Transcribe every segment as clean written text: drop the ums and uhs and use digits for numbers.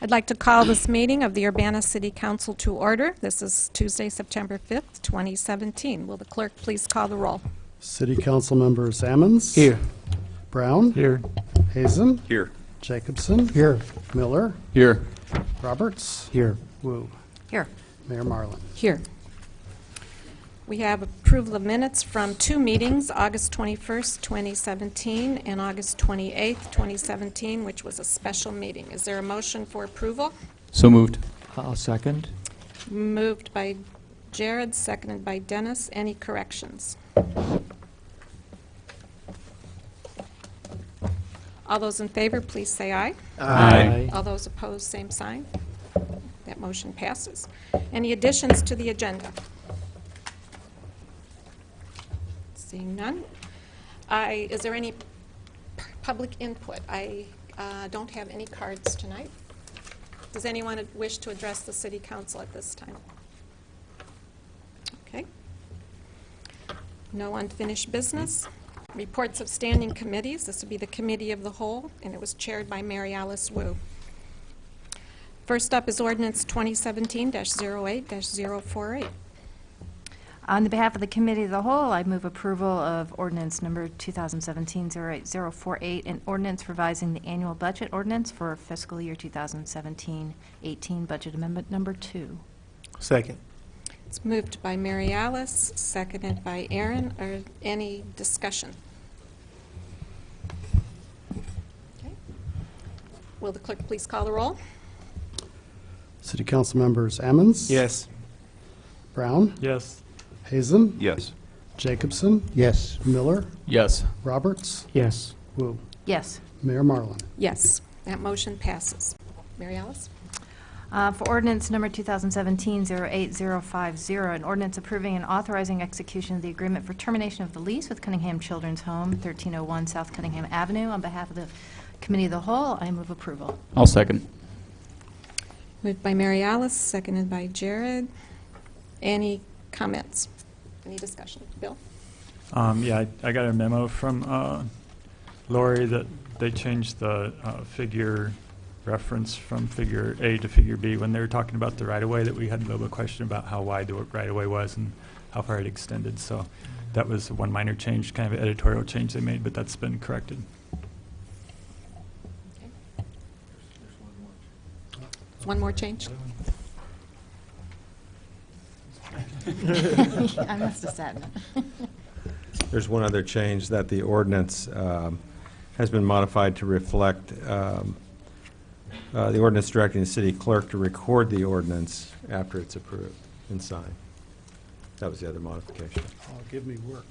I'd like to call this meeting of the Urbana City Council to order. This is Tuesday, September 5th, 2017. Will the clerk please call the roll? City Council members Ammons. Here. Brown. Here. Hazen. Here. Jacobson. Here. Miller. Here. Roberts. Here. Wu. Here. Mayor Marlin. Here. We have approval of minutes from two meetings, August 21st, 2017, and August 28th, 2017, which was a special meeting. Is there a motion for approval? So moved. I'll second. Moved by Jared, seconded by Dennis. Any corrections? All those in favor, please say aye. Aye. All those opposed, same sign. That motion passes. Any additions to the agenda? Seeing none. Is there any public input? I don't have any cards tonight. Does anyone wish to address the City Council at this time? Okay. No unfinished business. Reports of standing committees. This would be the Committee of the Whole, and it was chaired by Mary Alice Wu. First up is Ordinance 2017-08-048. On the behalf of the Committee of the Whole, I move approval of ordinance number 2017-08048, an ordinance revising the annual budget ordinance for fiscal year 2017-18, budget amendment number 2. Second. It's moved by Mary Alice, seconded by Aaron. Or any discussion? Okay. Will the clerk please call the roll? City Council members Ammons. Yes. Brown. Yes. Hazen. Yes. Jacobson. Yes. Miller. Yes. Roberts. Yes. Wu. Yes. Mayor Marlin. Yes, that motion passes. Mary Alice? For ordinance number 2017-08050, an ordinance approving and authorizing execution of the agreement for termination of the lease with Cunningham Children's Home, 1301 South Cunningham Avenue. On behalf of the Committee of the Whole, I move approval. I'll second. Moved by Mary Alice, seconded by Jared. Any comments? Any discussion? Bill? Yeah, I got a memo from Lori that they changed the figure reference from figure A to figure B when they were talking about the right-of-way, that we had a little bit of question about how wide the right-of-way was and how far it extended. So that was one minor change, kind of an editorial change they made, but that's been corrected. One more change? I must have said it. There's one other change, that the ordinance has been modified to reflect the ordinance directing the city clerk to record the ordinance after it's approved and signed. That was the other modification. Oh, give me work.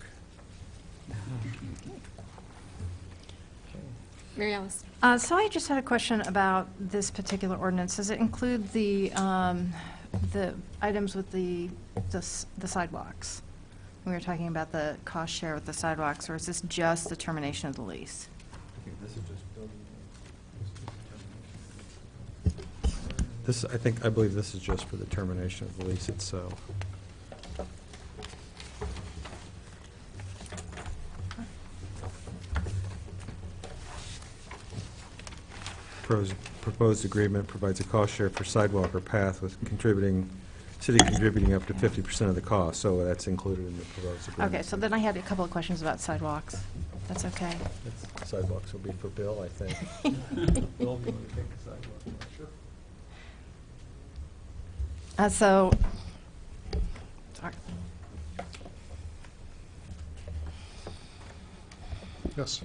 Mary Alice? So I just had a question about this particular ordinance. Does it include the items with the sidewalks? We were talking about the cost share with the sidewalks, or is this just the termination of the lease? I believe this is just for the termination of the lease itself. Proposed agreement provides a cost share for sidewalk or path with city contributing up to 50% of the cost, so that's included in the proposed agreement. Okay, so then I had a couple of questions about sidewalks. That's okay. Sidewalks will be for Bill, I think. Sorry. Yes.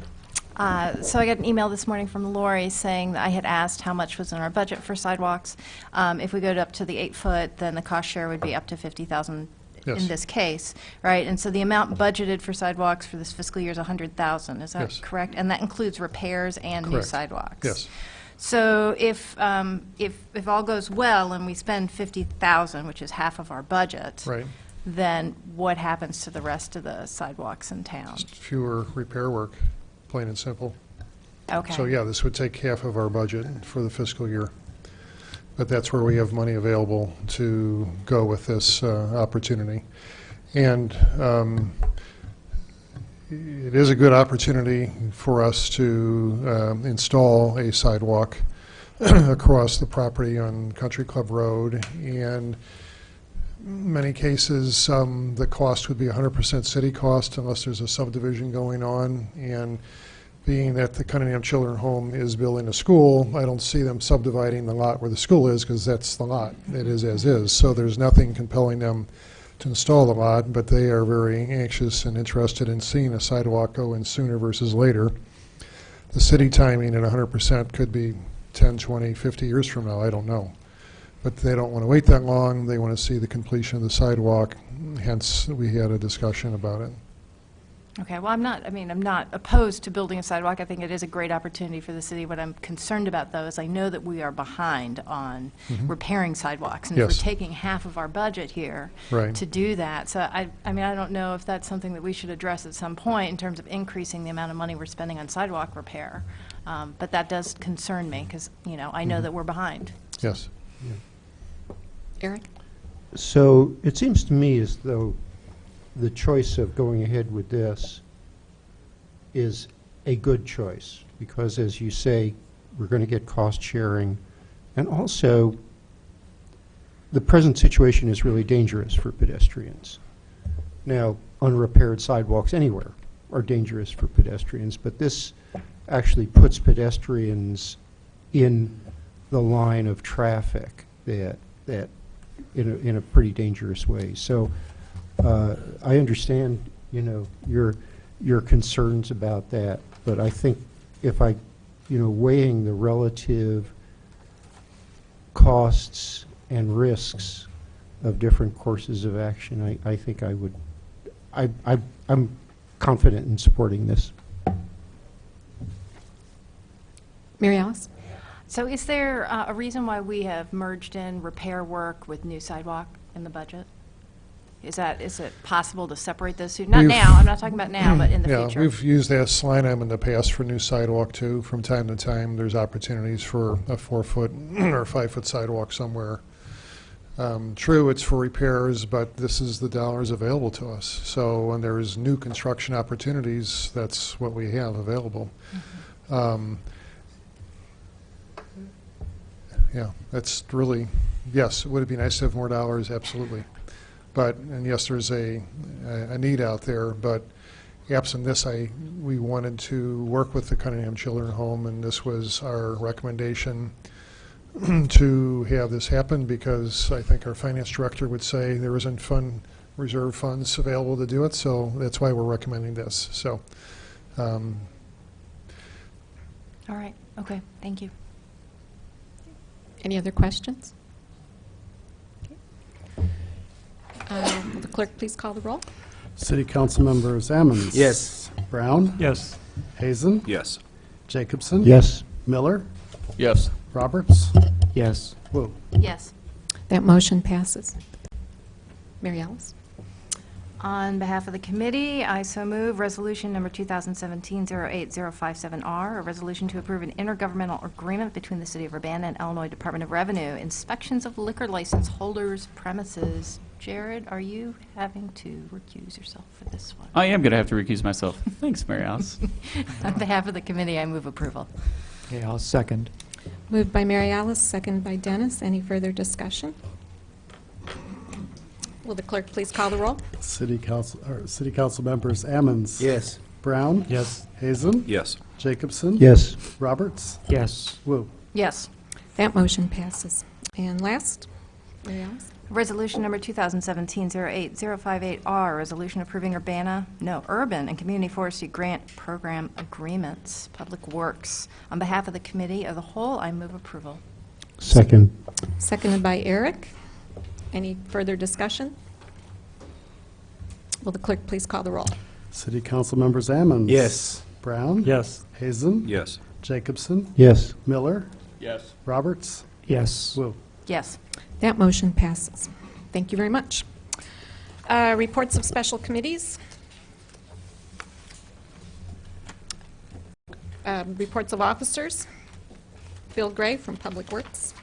So I got an email this morning from Lori saying that I had asked how much was in our budget for sidewalks. If we go up to the 8-foot, then the cost share would be up to $50,000 Yes. in this case, right? And so the amount budgeted for sidewalks for this fiscal year is $100,000. Is that Yes. correct? And that includes repairs and new Correct. sidewalks. Yes. So if all goes well and we spend $50,000, which is half of our budget, Right. then what happens to the rest of the sidewalks in town? Just fewer repair work, plain and simple. Okay. So, yeah, this would take half of our budget for the fiscal year. But that's where we have money available to go with this opportunity. And it is a good opportunity for us to install a sidewalk across the property on Country Club Road, and in many cases, the cost would be 100% city cost unless there's a subdivision going on, and being that the Cunningham Children's Home is building a school, I don't see them subdividing the lot where the school is, because that's the lot. It is as is. So there's nothing compelling them to install the lot, but they are very anxious and interested in seeing a sidewalk go in sooner versus later. The city timing at 100% could be 10, 20, 50 years from now, I don't know. But they don't want to wait that long. They want to see the completion of the sidewalk, hence we had a discussion about it. Okay, well, I'm not opposed to building a sidewalk. I think it is a great opportunity for the city. What I'm concerned about, though, is I know that we are behind on repairing sidewalks. And if Yes. we're taking half of our budget here Right. to do that, so I don't know if that's something that we should address at some point in terms of increasing the amount of money we're spending on sidewalk repair. But that does concern me, because, I know that we're behind. Yes. Eric? So it seems to me as though the choice of going ahead with this is a good choice, because as you say, we're going to get cost sharing, and also the present situation is really dangerous for pedestrians. Now, unrepaired sidewalks anywhere are dangerous for pedestrians, but this actually puts pedestrians in the line of traffic that in a pretty dangerous way. So I understand, your concerns about that, but I think if weighing the relative costs and risks of different courses of action, I think I'm confident in supporting this. Mary Alice? So is there a reason why we have merged in repair work with new sidewalk in the budget? Is it possible to separate those two? Not We've- now, I'm not talking about now, but in the Yeah, future. we've used that line item in the past for new sidewalk too. From time to time, there's opportunities for a 4-foot or 5-foot sidewalk somewhere. True, it's for repairs, but this is the dollars available to us. So when there's new construction opportunities, that's what we have available. Yeah, that's really, yes, would it be nice to have more dollars? Absolutely. But, and yes, there's a need out there, but absent this, we wanted to work with the Cunningham Children's Home, and this was our recommendation to have this happen, because I think our finance director would say there isn't reserve funds available to do it, so that's why we're recommending this. So, All right, okay, thank you. Any other questions? Will the clerk please call the roll? City Council members Ammons. Yes. Brown. Yes. Hazen. Yes. Jacobson. Yes. Miller. Yes. Roberts. Yes. Wu. Yes. That motion passes. Mary Alice? On behalf of the committee, I so move Resolution Number 2017-08057R, a resolution to approve an intergovernmental agreement between the City of Urbana and Illinois Department of Revenue, inspections of liquor license holders' premises. Jared, are you having to recuse yourself for this one? I am going to have to recuse myself. Thanks, Mary Alice. On behalf of the committee, I move approval. Okay, I'll second. Moved by Mary Alice, seconded by Dennis. Any further discussion? Will the clerk please call the roll? City Council members Ammons. Yes. Brown. Yes. Hazen. Yes. Jacobson. Yes. Roberts. Yes. Wu. Yes. That motion passes. And last, Mary Alice? Resolution Number 2017-08058R, resolution approving urban and community forestry grant program agreements, Public Works. On behalf of the committee of the whole, I move approval. Second. Seconded by Eric. Any further discussion? Will the clerk please call the roll? City Council members Ammons. Yes. Brown. Yes. Hazen. Yes. Jacobson. Yes. Miller. Yes. Roberts. Yes. Wu. Yes. That motion passes. Thank you very much. Reports of special committees. Reports of officers. Bill Gray from Public Works.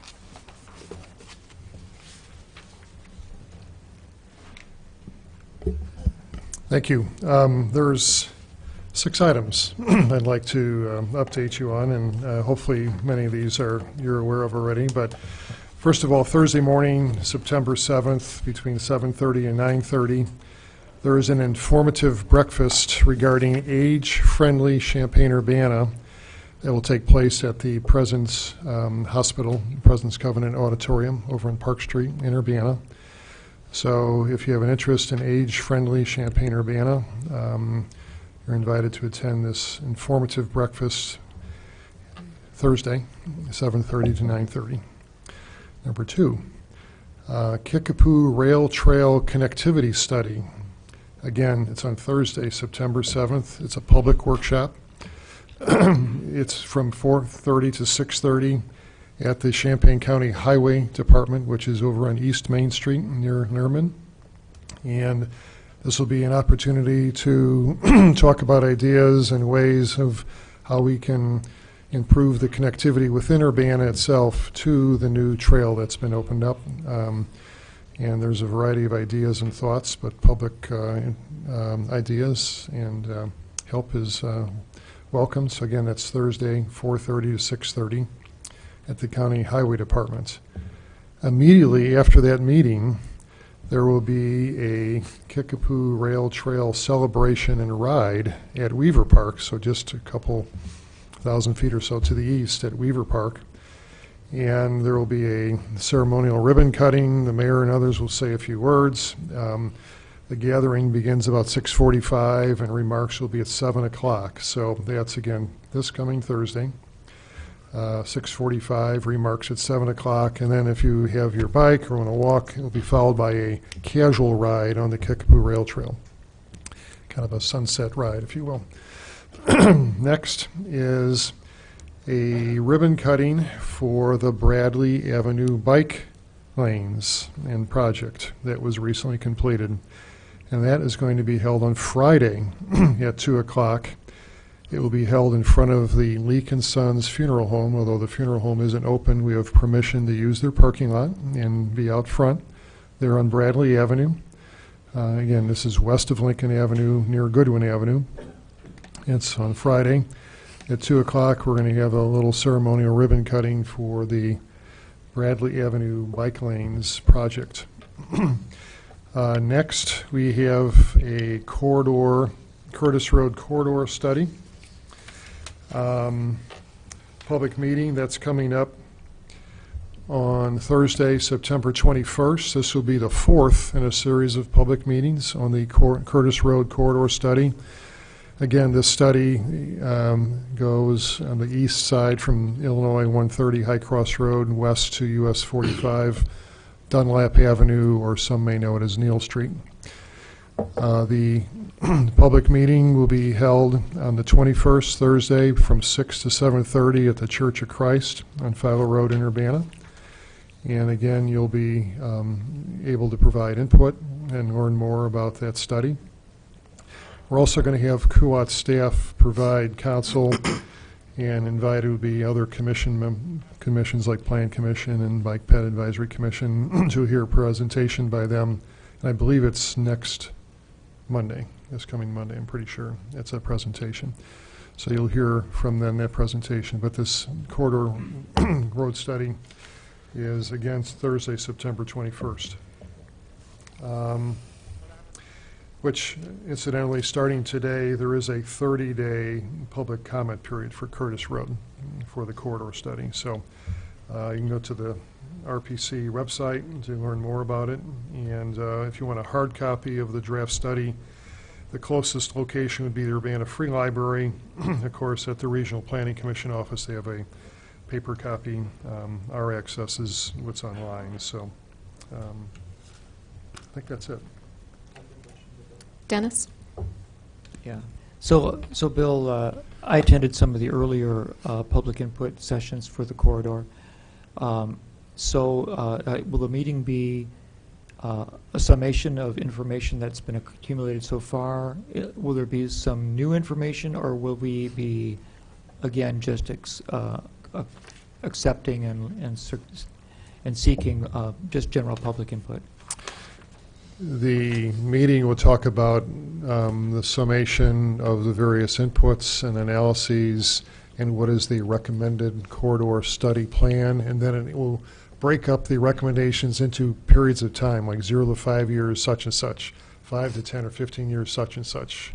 thank you. There's 6 items I'd like to update you on, and hopefully many of these you're aware of already. But first of all, Thursday morning, September 7th, between 7:30 and 9:30, there is an informative breakfast regarding age-friendly Champaign-Urbana that will take place at the President's Hospital, President's Covenant Auditorium over on Park Street in Urbana. So if you have an interest in age-friendly Champaign-Urbana, you're invited to attend this informative breakfast Thursday, 7:30 to 9:30. Number 2, Kickapoo Rail Trail Connectivity Study. Again, it's on Thursday, September 7th. It's a public workshop. It's from 4:30 to 6:30 at the Champaign County Highway Department, which is over on East Main Street near Nerman. And this will be an opportunity to talk about ideas and ways of how we can improve the connectivity within Urbana itself to the new trail that's been opened up. And there's a variety of ideas and thoughts, but public ideas and help is welcome. So again, that's Thursday, 4:30 to 6:30 at the County Highway Department. Immediately after that meeting, there will be a Kickapoo Rail Trail celebration and ride at Weaver Park, so just a couple thousand feet or so to the east at Weaver Park. And there will be a ceremonial ribbon cutting. The mayor and others will say a few words. The gathering begins about 6:45, and remarks will be at 7 o'clock. So that's, again, this coming Thursday, 6:45, remarks at 7 o'clock. And then if you have your bike or want to walk, it will be followed by a casual ride on the Kickapoo Rail Trail, kind of a sunset ride, if you will. Next is a ribbon cutting for the Bradley Avenue bike lanes and project that was recently completed. And that is going to be held on Friday at 2 o'clock. It will be held in front of the Leak & Sons Funeral Home. Although the funeral home isn't open, we have permission to use their parking lot and be out front. They're on Bradley Avenue. Again, this is west of Lincoln Avenue, near Goodwin Avenue. It's on Friday. At 2 o'clock, we're going to have a little ceremonial ribbon cutting for the Bradley Avenue bike lanes project. Next, we have a Curtis Road corridor study. Public meeting that's coming up on Thursday, September 21st. This will be the 4th in a series of public meetings on the Curtis Road corridor study. Again, this study goes on the east side from Illinois 130 High Cross Road west to US 45 Dunlap Avenue, or some may know it as Neal Street. The public meeting will be held on the 21st, Thursday, from 6 to 7:30 at the Church of Christ on Philo Road in Urbana. And again, you'll be able to provide input and learn more about that study. We're also going to have CUOT staff provide counsel, and invited would be other commissions like Plan Commission and Bike Ped Advisory Commission to hear a presentation by them. And I believe it's next Monday, this coming Monday, I'm pretty sure. It's a presentation. So you'll hear from them that presentation. But this corridor road study is, again, Thursday, September 21st. Which, incidentally, starting today, there is a 30-day public comment period for Curtis Road for the corridor study. So you can go to the RPC website to learn more about it. And if you want a hard copy of the draft study, the closest location would be the Urbana Free Library. Of course, at the Regional Planning Commission office, they have a paper copy. Our access is what's online. So I think that's it. Dennis? Yeah. So Bill, I attended some of the earlier public input sessions for the corridor. Will the meeting be a summation of information that's been accumulated so far? Will there be some new information, or will we be, again, just accepting and seeking just general public input? The meeting will talk about the summation of the various inputs and analyses and what is the recommended corridor study plan, and then it will break up the recommendations into periods of time, like 0 to 5 years, such and such, 5 to 10 or 15 years, such and such,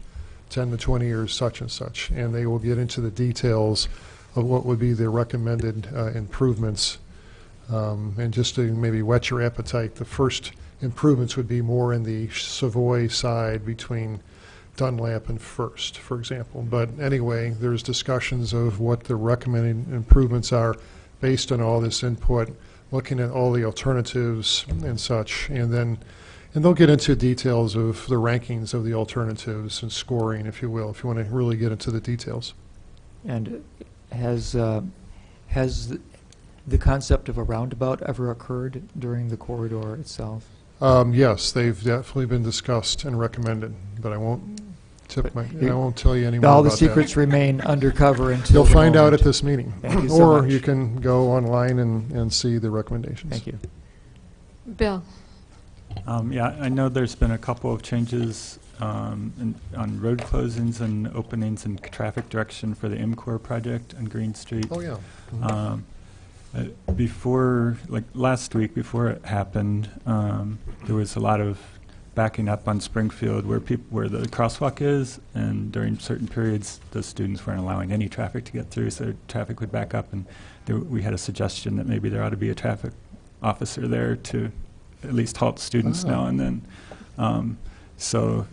10 to 20 years, such and such, and they will get into the details of what would be the recommended improvements. And just to maybe whet your appetite, the first improvements would be more in the Savoy side between Dunlap and First, for example. But anyway, there's discussions of what the recommended improvements are based on all this input, looking at all the alternatives and such, and they'll get into details of the rankings of the alternatives and scoring, if you will, if you want to really get into the details. And has the concept of a roundabout ever occurred during the corridor itself? Yes, they've definitely been discussed and recommended, but I won't tell you any more All the about secrets that. remain undercover until You'll the find out moment. at this meeting. Thank you so Or much. you can go online and see the recommendations. Thank you. Bill? Yeah, I know there's been a couple of changes on road closings and openings in traffic direction for the MCOR project on Green Street. Oh, yeah. Before, like last week, before it happened, there was a lot of backing up on Springfield where the crosswalk is, and during certain periods, the students weren't allowing any traffic to get through, so traffic would back up, and we had a suggestion that maybe there ought to be a traffic officer there to at least halt students now and then. So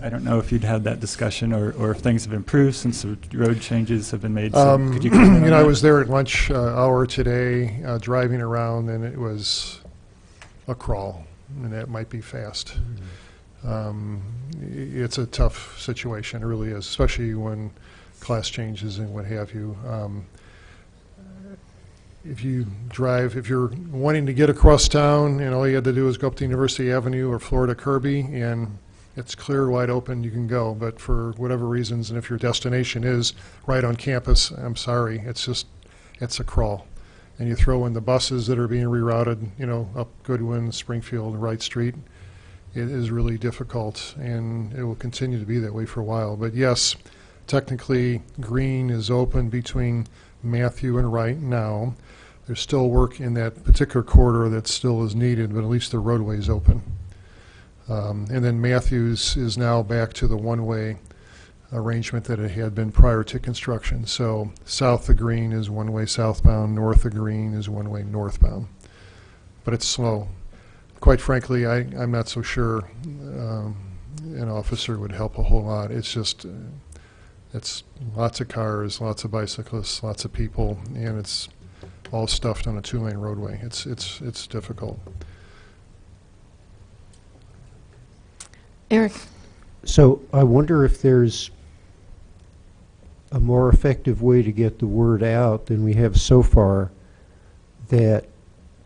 I don't know if you'd had that discussion or if things have improved since the road changes have been made. So could you comment on I that? was there at lunch hour today, driving around, and it was a crawl, and that might be fast. It's a tough situation, it really is, especially when class changes and what have you. If you're wanting to get across town, and all you had to do is go up to University Avenue or Florida Kirby, and it's clear, wide open, you can go. But for whatever reasons, and if your destination is right on campus, I'm sorry, it's a crawl. And you throw in the buses that are being rerouted, up Goodwin, Springfield, Wright Street, it is really difficult, and it will continue to be that way for a while. But yes, technically, Green is open between Matthew and Wright now. There's still work in that particular corridor that still is needed, but at least the roadway is open. And then Matthews is now back to the one-way arrangement that it had been prior to construction. So south of Green is one-way southbound, north of Green is one-way northbound. But it's slow. Quite frankly, I'm not so sure an officer would help a whole lot. It's just, it's lots of cars, lots of bicyclists, lots of people, and it's all stuffed on a two-lane roadway. It's difficult. Eric? So I wonder if there's a more effective way to get the word out than we have so far, that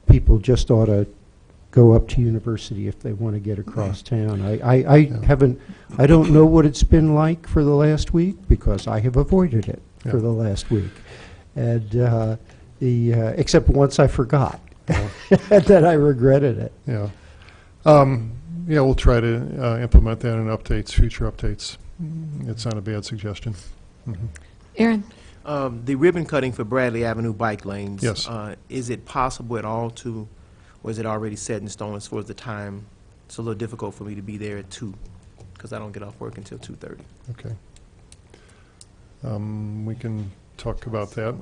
people just ought to go up to University if they want to get across town. I don't know what it's been like for the last week, because I have avoided it for the last week. And except once I forgot, and then I regretted it. Yeah. Yeah, we'll try to implement that in updates, future updates. It's not a bad suggestion. Aaron? The ribbon cutting for Bradley Avenue bike lanes. Yes. Is it possible at all to, or is it already set in stone as far as the time? It's a little difficult for me to be there at 2, because I don't get off work until 2:30. Okay. We can talk about that.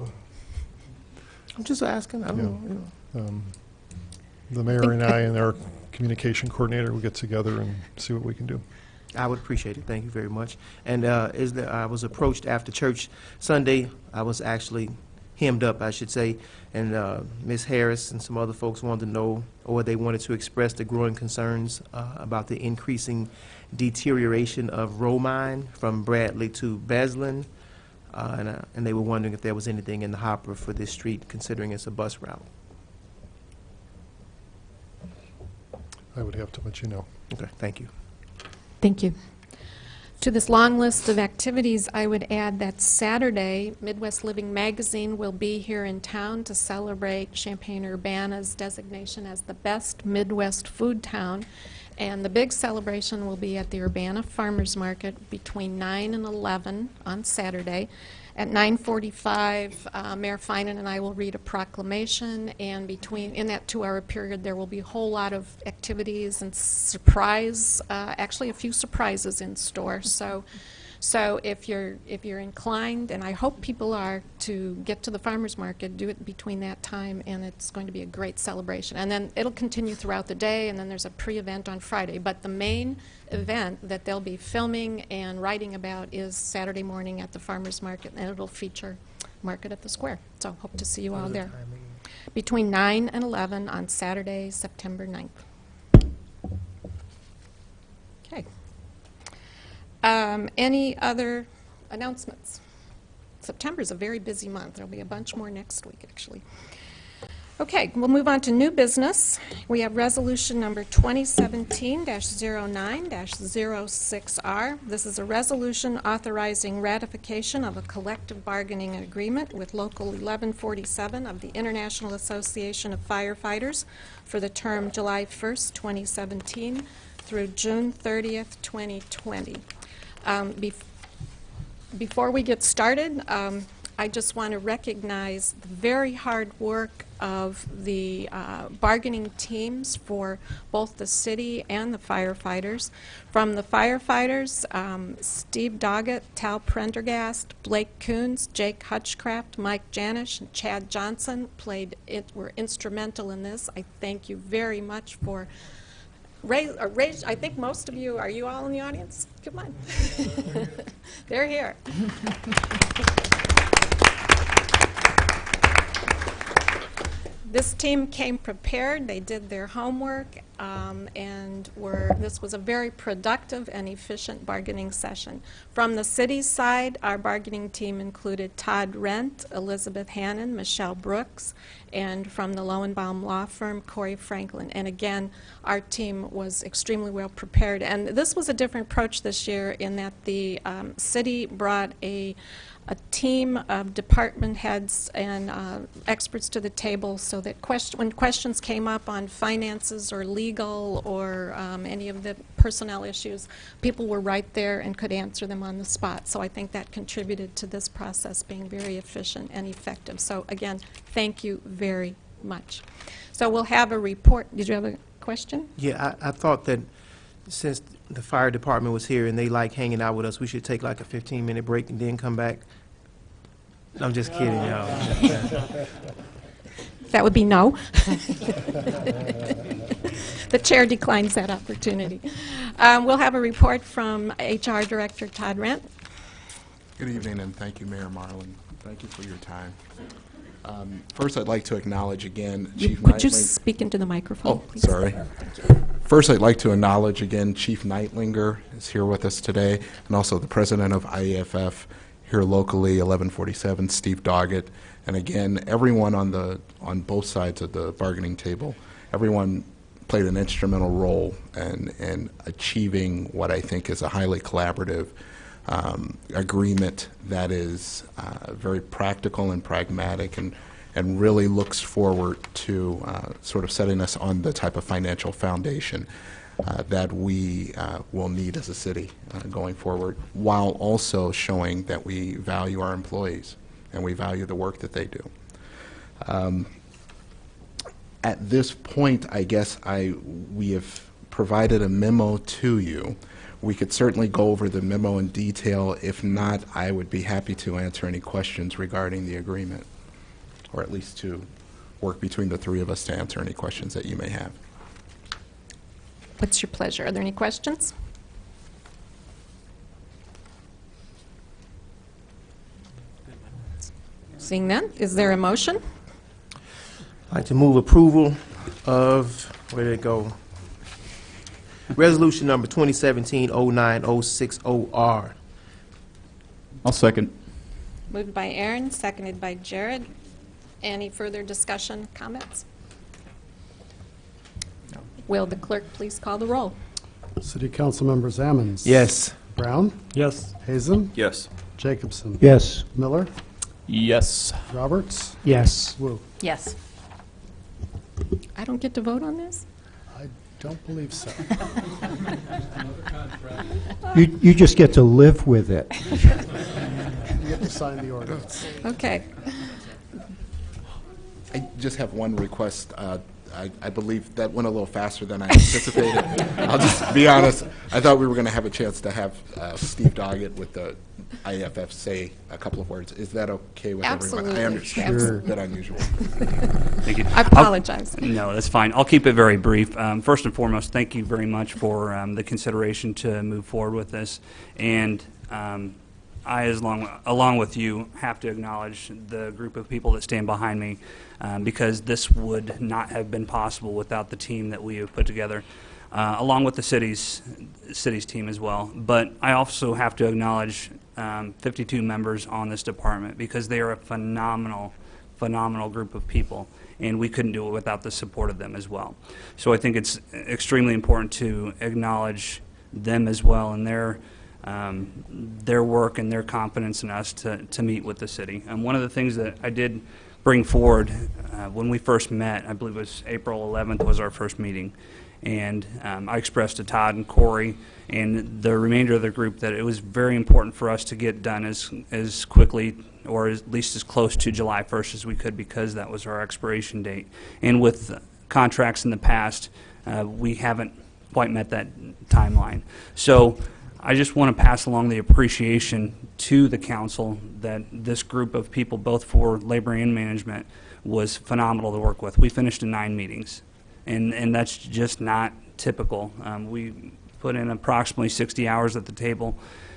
I'm just asking. I don't know. The mayor and I and our communication coordinator will get together and see what we can do. I would appreciate it. Thank you very much. And I was approached after church Sunday. I was actually hemmed up, I should say, and Ms. Harris and some other folks wanted to know, or they wanted to express the growing concerns about the increasing deterioration of Romine from Bradley to Beslin, and they were wondering if there was anything in the hopper for this street, considering it's a bus route. I would have to let you know. Okay, thank you. Thank you. To this long list of activities, I would add that Saturday, Midwest Living Magazine will be here in town to celebrate Champaign-Urbana's designation as the best Midwest food town. And the big celebration will be at the Urbana Farmers Market between 9 and 11 on Saturday. At 9:45, Mayor Finan and I will read a proclamation, and in that 2-hour period, there will be a whole lot of activities and actually a few surprises in store. So if you're inclined, and I hope people are, to get to the farmers market, do it between that time, and it's going to be a great celebration. And then it'll continue throughout the day, and then there's a pre-event on Friday. But the main event that they'll be filming and writing about is Saturday morning at the farmers market, and it'll feature Market at the Square. So hope to see you all there. Between 9 and 11 on Saturday, September 9th. Okay. Any other announcements? September is a very busy month. There'll be a bunch more next week, actually. Okay, we'll move on to new business. We have resolution number 2017-09-06R. This is a resolution authorizing ratification of a collective bargaining agreement with Local 1147 of the International Association of Firefighters for the term July 1st, 2017 through June 30th, 2020. Before we get started, I just want to recognize the very hard work of the bargaining teams for both the city and the firefighters. From the firefighters, Steve Doggett, Tal Prendergast, Blake Coons, Jake Hutchcraft, Mike Janish, and Chad Johnson were instrumental in this. I thank you very much for I think most of you, are you all in the audience? Come on. They're here. This team came prepared. They did their homework, and this was a very productive and efficient bargaining session. From the city's side, our bargaining team included Todd Rent, Elizabeth Hannon, Michelle Brooks, and from the Lowenbaum Law Firm, Corey Franklin. And again, our team was extremely well prepared. And this was a different approach this year in that the city brought a team of department heads and experts to the table so that when questions came up on finances or legal or any of the personnel issues, people were right there and could answer them on the spot. So I think that contributed to this process being very efficient and effective. So again, thank you very much. So we'll have a report. Did you have a question? Yeah, I thought that since the fire department was here and they like hanging out with us, we should take like a 15-minute break and then come back. I'm just kidding, y'all. That would be no. The chair declines that opportunity. We'll have a report from HR Director Todd Rent. Good evening, and thank you, Mayor Marlin. Thank you for your time. First, I'd like to acknowledge again Chief Knightling. Could you speak into the microphone, please? Sorry. First, I'd like to acknowledge again Chief Neitlinger is here with us today, and also the president of IAFF here locally, 1147, Steve Doggett, and again, everyone on both sides of the bargaining table. Everyone played an instrumental role in achieving what I think is a highly collaborative agreement that is very practical and pragmatic and really looks forward to sort of setting us on the type of financial foundation that we will need as a city going forward, while also showing that we value our employees and we value the work that they do. At this point, I guess we have provided a memo to you. We could certainly go over the memo in detail. If not, I would be happy to answer any questions regarding the agreement, or at least to work between the three of us to answer any questions that you may have. What's your pleasure? Are there any questions? Seeing none, is there a motion? I'd like to move approval of, where did it go? Resolution number 2017-09-060R. I'll second. Moved by Aaron, seconded by Jared. Any further discussion, comments? Will the clerk please call the roll? City Council members Ammons. Yes. Brown. Yes. Hazen. Yes. Jacobson. Yes. Miller. Yes. Roberts. Yes. Wu. Yes. I don't get to vote on this? I don't believe so. You just get to live with it. You get to sign the ordinance. Okay. I just have one request. I believe that went a little faster than I anticipated. I'll just be honest. I thought we were going to have a chance to have Steve Doggett with the IFF say a couple of words. Is that okay with everyone? Absolutely. I understand Sure. it's a bit unusual. Thank you. I apologize. No, that's fine. I'll keep it very brief. First and foremost, thank you very much for the consideration to move forward with this. And I, along with you, have to acknowledge the group of people that stand behind me because this would not have been possible without the team that we have put together, along with the city's team as well. But I also have to acknowledge 52 members on this department because they are a phenomenal group of people, and we couldn't do it without the support of them as well. So I think it's extremely important to acknowledge them as well and their work and their confidence in us to meet with the city. And one of the things that I did bring forward when we first met, I believe it was April 11th was our first meeting, and I expressed to Todd and Corey and the remainder of the group that it was very important for us to get done as quickly or at least as close to July 1st as we could because that was our expiration date. And with contracts in the past, we haven't quite met that timeline. So I just want to pass along the appreciation to the council that this group of people, both for labor and management, was phenomenal to work with. We finished in 9 meetings, and that's just not typical. We put in approximately 60 hours at the table,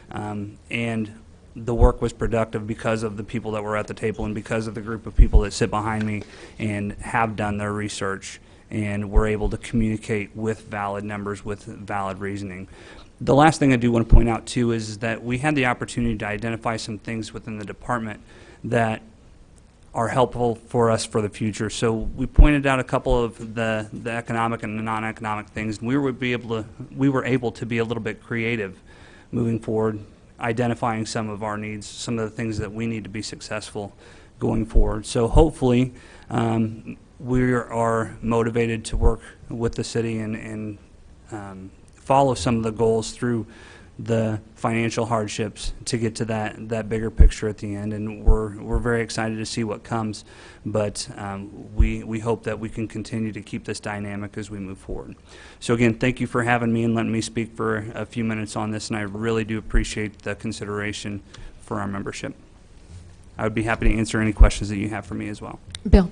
and the work was productive because of the people that were at the table and because of the group of people that sit behind me and have done their research and were able to communicate with valid numbers, with valid reasoning. The last thing I do want to point out, too, is that we had the opportunity to identify some things within the department that are helpful for us for the future. So we pointed out a couple of the economic and the non-economic things, and we were able to be a little bit creative moving forward, identifying some of our needs, some of the things that we need to be successful going forward. So hopefully we are motivated to work with the city and follow some of the goals through the financial hardships to get to that bigger picture at the end, and we're very excited to see what comes, but we hope that we can continue to keep this dynamic as we move forward. So again, thank you for having me and letting me speak for a few minutes on this, and I really do appreciate the consideration for our membership. I would be happy to answer any questions that you have for me as well. Bill.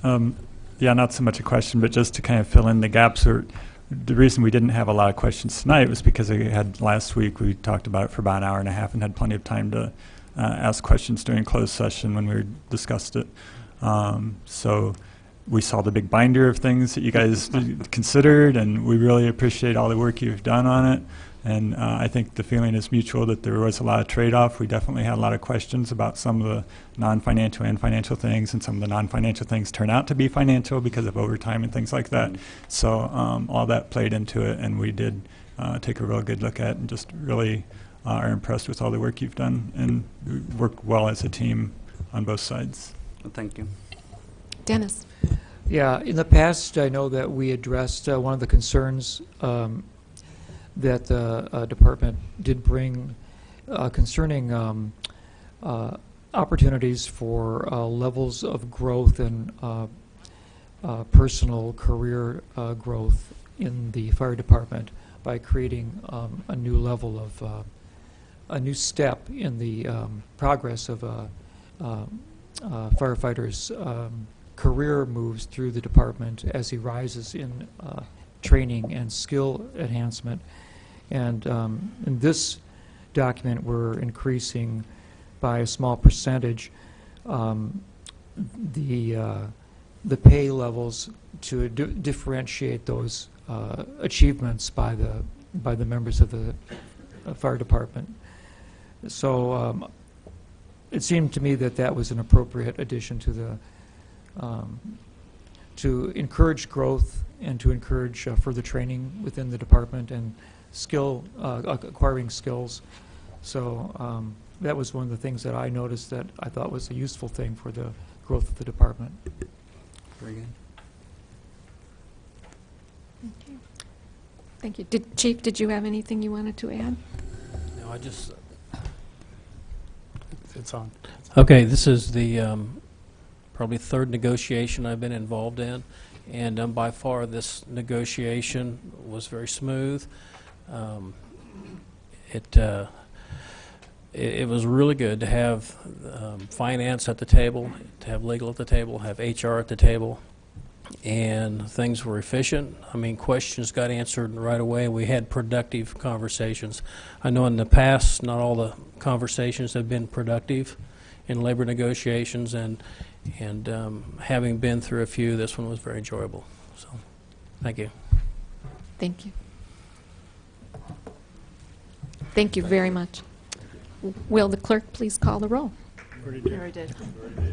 Yeah, not so much a question, but just to kind of fill in the gaps. The reason we didn't have a lot of questions tonight was because last week we talked about it for about an hour and a half and had plenty of time to ask questions during closed session when we discussed it. So we saw the big binder of things that you guys considered, and we really appreciate all the work you've done on it. And I think the feeling is mutual that there was a lot of trade-off. We definitely had a lot of questions about some of the non-financial and financial things, and some of the non-financial things turn out to be financial because of overtime and things like that. So all that played into it, and we did take a real good look at it and just really are impressed with all the work you've done and work well as a team on both sides. Well, thank you. Dennis. Yeah, in the past, I know that we addressed one of the concerns that the department did bring concerning opportunities for levels of growth and personal career growth in the fire department by creating a new level of a new step in the progress of firefighter's career moves through the department as he rises in training and skill enhancement. And in this document, we're increasing by a small percentage the pay levels to differentiate those achievements by the members of the fire department. So it seemed to me that that was an appropriate addition to the to encourage growth and to encourage further training within the department and acquiring skills. So that was one of the things that I noticed that I thought was a useful thing for the growth of the department. Very good. Thank you. Chief, did you have anything you wanted to add? No, it's on. Okay, this is the probably third negotiation I've been involved in, and by far this negotiation was very smooth. It was really good to have finance at the table, to have legal at the table, have HR at the table, and things were efficient. I mean, questions got answered right away. We had productive conversations. I know in the past, not all the conversations have been productive in labor negotiations, and having been through a few, this one was very enjoyable. So, thank you. Thank you. Thank you very much. Will the clerk please call the roll? We already did.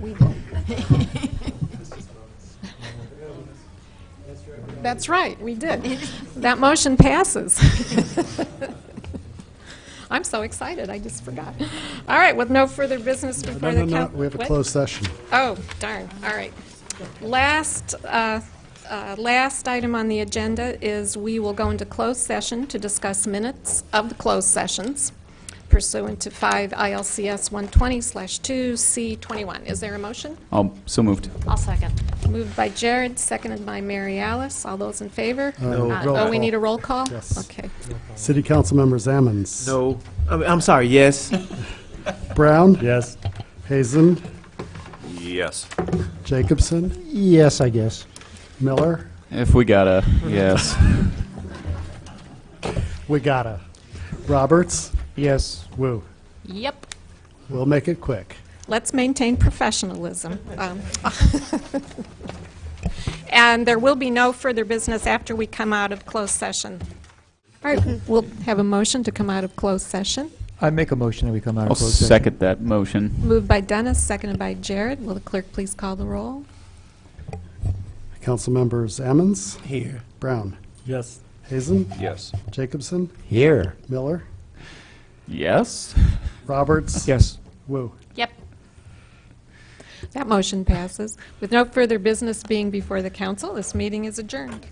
We did. That's right, we did. That motion passes. I'm so excited, I just forgot. All right, with no further business before the council. We have a closed session. Oh, darn, all right. Last item on the agenda is we will go into closed session to discuss minutes of the closed sessions pursuant to 5 ILCS 120/2C21. Is there a motion? So moved. I'll second. Moved by Jared, seconded by Mary Alice. All those in favor? No. Roll Oh, we call. need a roll call? Yes. Okay. City Council Members Ammons. No, I'm sorry, yes. Brown. Yes. Hazen. Yes. Jacobson. Yes, I guess. Miller. If we gotta, yes. We gotta. Roberts. Yes. Woo. Yep. We'll make it quick. Let's maintain professionalism. And there will be no further business after we come out of closed session. All right, we'll have a motion to come out of closed session. I make a motion that we come out I'll of closed session. second that motion. Moved by Dennis, seconded by Jared. Will the clerk please call the roll? Council Members Ammons. Here. Brown. Yes. Hazen. Yes. Jacobson. Here. Miller. Yes. Roberts. Yes. Woo. Yep. That motion passes. With no further business being before the council, this meeting is adjourned.